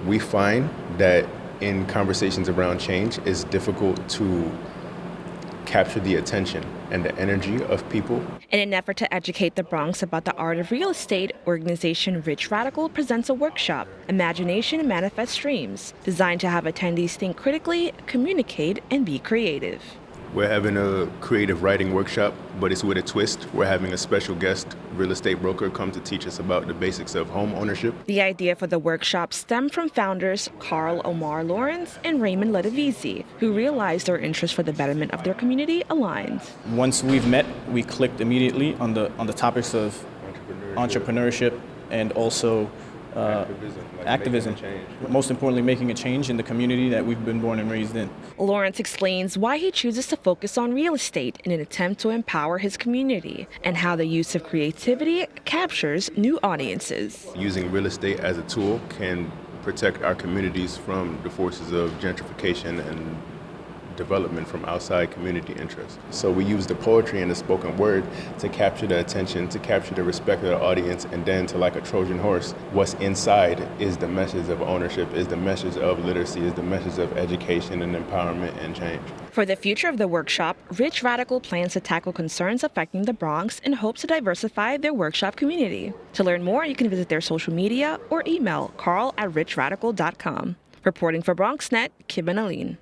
We find that in conversations around change, it's difficult to capture the attention and the energy of people. In an effort to educate the Bronx about the art of real estate, organization Rich Radical presents a workshop, Imagination Manifest Dreams, designed to have attendees think critically, communicate, and be creative. We're having a creative writing workshop, but it's with a twist. We're having a special guest real estate broker come to teach us about the basics of home ownership. The idea for the workshop stemmed from founders Carl Omar Lawrence and Raymond Ledevisi, who realized their interest for the betterment of their community aligned. Once we've met, we clicked immediately on the topics of entrepreneurship and also activism. Most importantly, making a change in the community that we've been born and raised in. Lawrence explains why he chooses to focus on real estate in an attempt to empower his community and how the use of creativity captures new audiences. Using real estate as a tool can protect our communities from the forces of gentrification and development from outside community interests. So we use the poetry and the spoken word to capture the attention, to capture the respect of the audience, and then to, like a Trojan horse, what's inside is the message of ownership, is the message of literacy, is the message of education and empowerment and change. For the future of the workshop, Rich Radical plans to tackle concerns affecting the Bronx and hopes to diversify their workshop community. To learn more, you can visit their social media or email carl@richradical.com. Reporting for BronxNet, Kim and Aline.